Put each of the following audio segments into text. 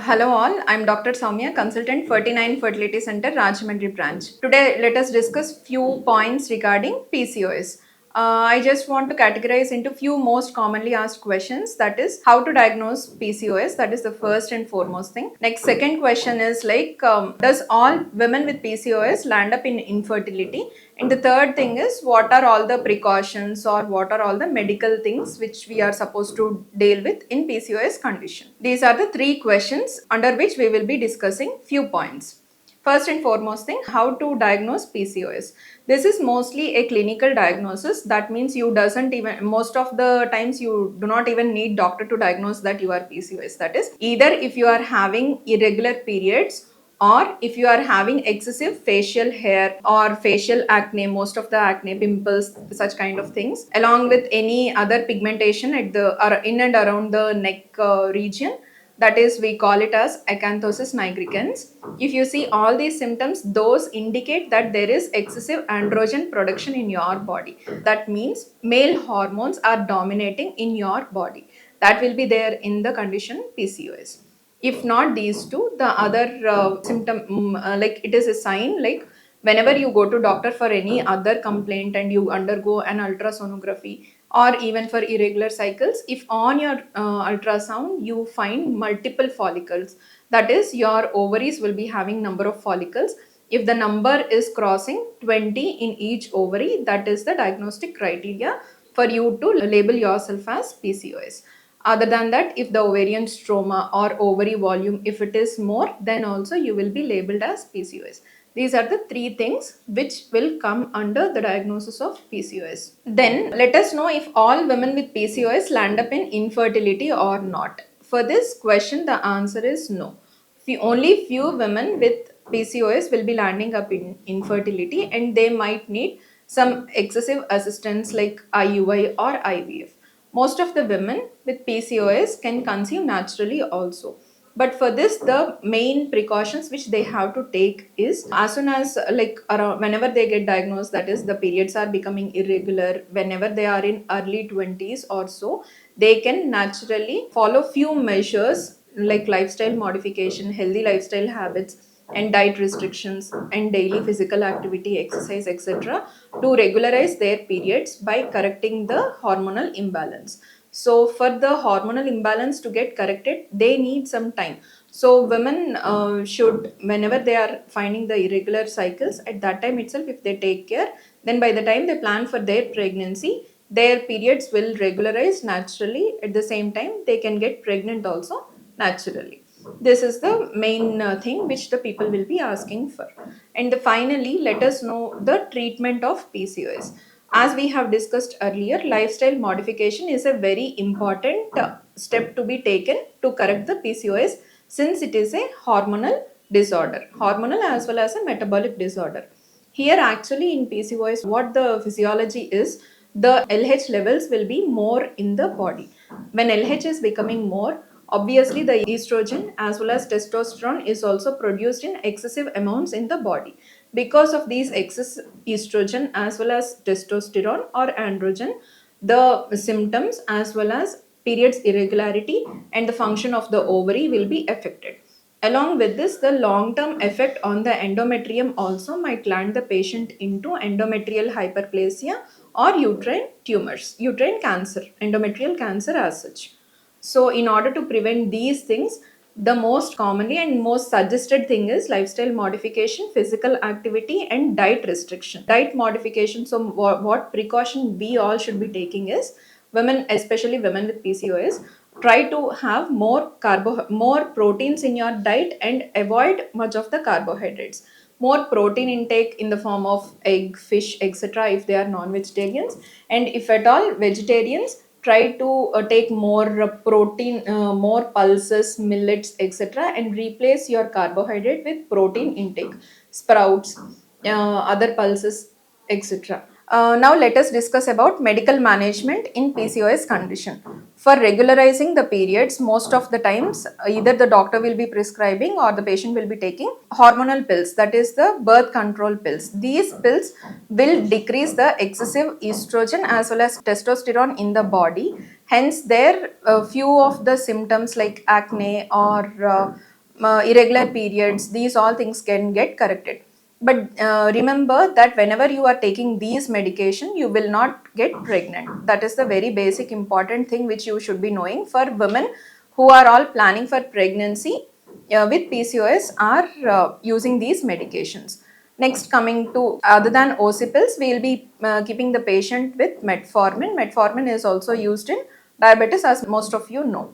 Hello all, I'm Dr. Soumya, consultant 49 Fertility Center, Rajahmundry branch. Today let us discuss few points regarding PCOS. I just want to categorize into few most commonly asked questions, that is how to diagnose PCOS, that is the first and foremost thing. Next, second question is does all women with PCOS land up in infertility? And the third thing is what are all the precautions or what are all the medical things which we are supposed to deal with in PCOS condition. These are the three questions under which we will be discussing few points. First and foremost thing, how to diagnose PCOS. This is mostly a clinical diagnosis. That means you doesn't even, most of the times you do not even need doctor to diagnose that you are PCOS. That is, either if you are having irregular periods or if you are having excessive facial hair or facial acne, most of the acne, pimples, such kind of things, along with any other pigmentation at the or in and around the neck region, that is, we call it as acanthosis nigricans. If you see all these symptoms, those indicate that there is excessive androgen production in your body. That means male hormones are dominating in your body. That will be there in the condition PCOS. If not these two, the other symptom, like it is a sign, like whenever you go to doctor for any other complaint and you undergo an ultrasonography or even for irregular cycles, if on your ultrasound you find multiple follicles, that is your ovaries will be having number of follicles. If the number is crossing 20 in each ovary, that is the diagnostic criteria for you to label yourself as PCOS. Other than that, if the ovarian stroma or ovary volume, if it is more, then also you will be labeled as PCOS. These are the three things which will come under the diagnosis of PCOS. Then let us know if all women with PCOS land up in infertility or not. For this question, the answer is no. Only few women with PCOS will be landing up in infertility and they might need some excessive assistance like IUI or IVF. Most of the women with PCOS can conceive naturally also. But for this, the main precautions which they have to take is, as soon as like around whenever they get diagnosed, that is the periods are becoming irregular, whenever they are in early 20s or so, they can naturally follow few measures like lifestyle modification, healthy lifestyle habits, and diet restrictions and daily physical activity, exercise, etc., to regularize their periods by correcting the hormonal imbalance. So, for the hormonal imbalance to get corrected, they need some time. So, women should, whenever they are finding the irregular cycles, at that time itself, if they take care, then by the time they plan for their pregnancy, their periods will regularize naturally. At the same time, they can get pregnant also naturally. This is the main thing which the people will be asking for. And finally, let us know the treatment of PCOS. As we have discussed earlier, lifestyle modification is a very important step to be taken to correct the PCOS, since it is a hormonal disorder, hormonal as well as a metabolic disorder. Here, actually, in PCOS, what the physiology is, the LH levels will be more in the body. When LH is becoming more, obviously the estrogen as well as testosterone is also produced in excessive amounts in the body. Because of these excess estrogen as well as testosterone or androgen, the symptoms as well as periods irregularity and the function of the ovary will be affected. Along with this, the long-term effect on the endometrium also might land the patient into endometrial hyperplasia or uterine tumors, uterine cancer, endometrial cancer as such. So, in order to prevent these things, the most commonly and most suggested thing is lifestyle modification, physical activity, and diet restriction. Diet modification. So, what precaution we all should be taking is, women, especially women with PCOS, try to have more proteins in your diet and avoid much of the carbohydrates. More protein intake in the form of egg, fish, etc., if they are non-vegetarians, and if at all vegetarians, try to take more protein, more pulses, millets, etc., and replace your carbohydrate with protein intake, sprouts, other pulses, etc. Now let us discuss about medical management in PCOS condition. For regularizing the periods, most of the times either the doctor will be prescribing or the patient will be taking hormonal pills, that is the birth control pills. These pills will decrease the excessive estrogen as well as testosterone in the body. Hence, there few of the symptoms like acne or irregular periods, these all things can get corrected. But remember that whenever you are taking these medication, you will not get pregnant. That is the very basic important thing which you should be knowing for women who are all planning for pregnancy with PCOS are using these medications. Next, coming to other than ocipils, we will be keeping the patient with metformin. Metformin is also used in diabetes, as most of you know.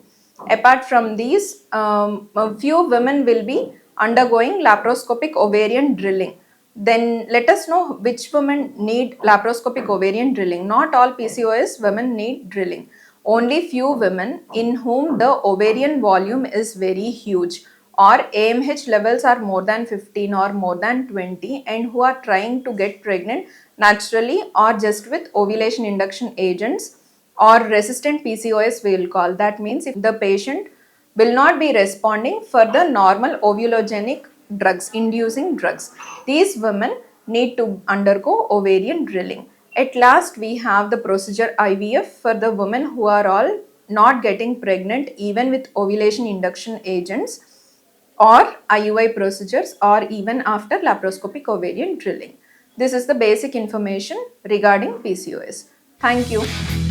Apart from these, a few women will be undergoing laparoscopic ovarian drilling. Then let us know which women need laparoscopic ovarian drilling. Not all PCOS women need drilling. Only few women in whom the ovarian volume is very huge, or AMH levels are more than 15 or more than 20, and who are trying to get pregnant naturally or just with ovulation induction agents or resistant PCOS, we will call. That means if the patient will not be responding for the normal ovulogenic drugs, inducing drugs, these women need to undergo ovarian drilling. At last, we have the procedure IVF for the women who are all not getting pregnant even with ovulation induction agents, or IUI procedures, or even after laparoscopic ovarian drilling. This is the basic information regarding PCOS. Thank you.